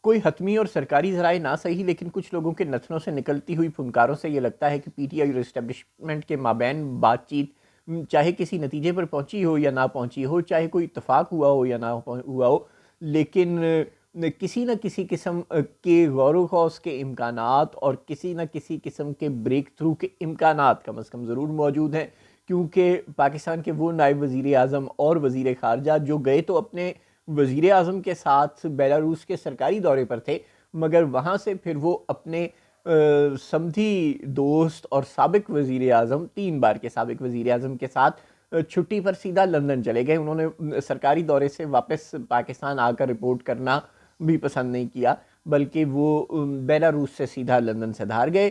کوئی حتمی اور سرکاری ذرائع نہ صحیح، لیکن کچھ لوگوں کے نتنوں سے نکلتی ہوئی پھنکاروں سے یہ لگتا ہے کہ پی ٹی آئی اور اسٹیبلشمنٹ کے مابین بات چیت چاہے کسی نتیجے پر پہنچی ہو یا نہ پہنچی ہو، چاہے کوئی اتفاق ہوا ہو یا نہ ہوا ہو، لیکن کسی نہ کسی قسم کے غور و خوض کے امکانات اور کسی نہ کسی قسم کے بریک تھرو کے امکانات کم از کم ضرور موجود ہیں، کیونکہ پاکستان کے وہ نائب وزیر اعظم اور وزیر خارجہ جو گئے تو اپنے وزیر اعظم کے ساتھ بیلاروس کے سرکاری دورے پر تھے، مگر وہاں سے پھر وہ اپنے سمدھی دوست اور سابق وزیر اعظم 3 بار کے سابق وزیر اعظم کے ساتھ چھٹی پر سیدھا لندن چلے گئے۔ انہوں نے سرکاری دورے سے واپس پاکستان آ کر رپورٹ کرنا بھی پسند نہیں کیا، بلکہ وہ بیلاروس سے سیدھا لندن سے دھار گئے،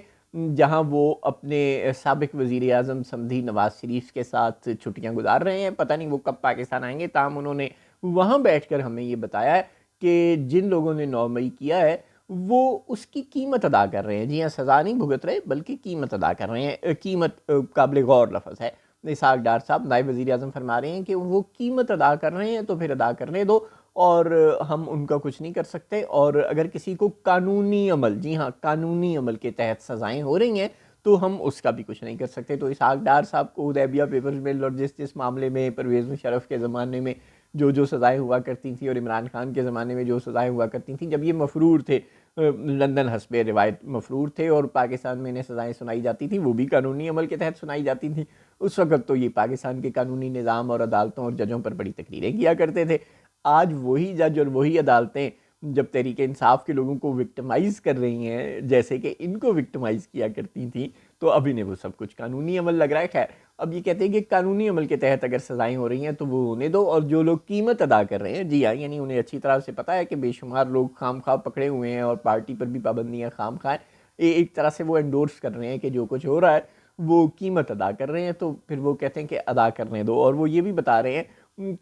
جہاں وہ اپنے سابق وزیر اعظم سمدھی نواز شریف کے ساتھ چھٹیاں گزار رہے ہیں۔ پتہ نہیں وہ کب پاکستان آئیں گے، تاہم انہوں نے وہاں بیٹھ کر ہمیں یہ بتایا ہے کہ جن لوگوں نے 9 مئی کیا ہے وہ اس کی قیمت ادا کر رہے ہیں۔ جی ہاں، سزا نہیں بھگت رہے بلکہ قیمت ادا کر رہے ہیں۔ قیمت قابل غور لفظ ہے۔ اسحاق ڈار صاحب نائب وزیر اعظم فرما رہے ہیں کہ وہ قیمت ادا کر رہے ہیں تو پھر ادا کرنے دو، اور ہم ان کا کچھ نہیں کر سکتے، اور اگر کسی کو قانونی عمل، جی ہاں قانونی عمل کے تحت سزائیں ہو رہی ہیں تو ہم اس کا بھی کچھ نہیں کر سکتے۔ تو اسحاق ڈار صاحب کو حدیبیہ پیپرز مل اور جس معاملے میں پرویز مشرف کے زمانے میں جو سزائیں ہوا کرتی تھیں اور عمران خان کے زمانے میں جو سزائیں ہوا کرتی تھیں، جب یہ مفرور تھے، لندن حسب روایت مفرور تھے اور پاکستان میں انہیں سزائیں سنائی جاتی تھیں، وہ بھی قانونی عمل کے تحت سنائی جاتی تھیں، اس وقت تو یہ پاکستان کے قانونی نظام اور عدالتوں اور ججوں پر بڑی تقریریں کیا کرتے تھے۔ آج وہی جج اور وہی عدالتیں جب تحریک انصاف کے لوگوں کو وکٹمائز کر رہی ہیں جیسے کہ ان کو وکٹمائز کیا کرتی تھیں، تو اب انہیں وہ سب کچھ قانونی عمل لگ رہا ہے۔ خیر، اب یہ کہتے ہیں کہ قانونی عمل کے تحت اگر سزائیں ہو رہی ہیں تو وہ ہونے دو، اور جو لوگ قیمت ادا کر رہے ہیں، جی ہاں، یعنی انہیں اچھی طرح سے پتہ ہے کہ بے شمار لوگ خام خواہ پکڑے ہوئے ہیں اور پارٹی پر بھی پابندیاں خام خواہ ہیں، ایک طرح سے وہ انڈورس کر رہے ہیں کہ جو کچھ ہو رہا ہے وہ قیمت ادا کر رہے ہیں، تو پھر وہ کہتے ہیں کہ ادا کرنے دو۔ اور وہ یہ بھی بتا رہے ہیں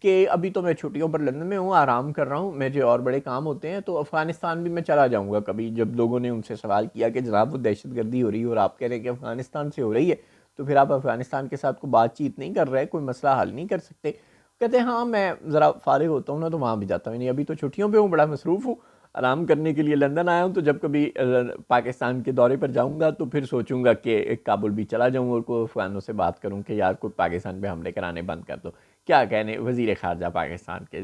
کہ ابھی تو میں چھٹیوں پر لندن میں ہوں، آرام کر رہا ہوں، مجھے اور بڑے کام ہوتے ہیں، تو افغانستان بھی میں چلا جاؤں گا کبھی۔ جب لوگوں نے ان سے سوال کیا کہ جناب وہ دہشت گردی ہو رہی ہے اور آپ کہہ رہے ہیں کہ افغانستان سے ہو رہی ہے، تو پھر آپ افغانستان کے ساتھ کوئی بات چیت نہیں کر رہے، کوئی مسئلہ حل نہیں کر سکتے؟ کہتے ہیں ہاں میں ذرا فارغ ہوتا ہوں نا تو وہاں بھی جاتا ہوں، یعنی ابھی تو چھٹیوں پہ ہوں، بڑا مصروف ہوں، آرام کرنے کے لیے لندن آیا ہوں، تو جب کبھی پاکستان کے دورے پر جاؤں گا تو پھر سوچوں گا کہ کابل بھی چلا جاؤں اور کوئی افغانوں سے بات کروں کہ یار کوئی پاکستان پہ حملے کرانے بند کر دو۔ کیا کہنے وزیر خارجہ پاکستان کے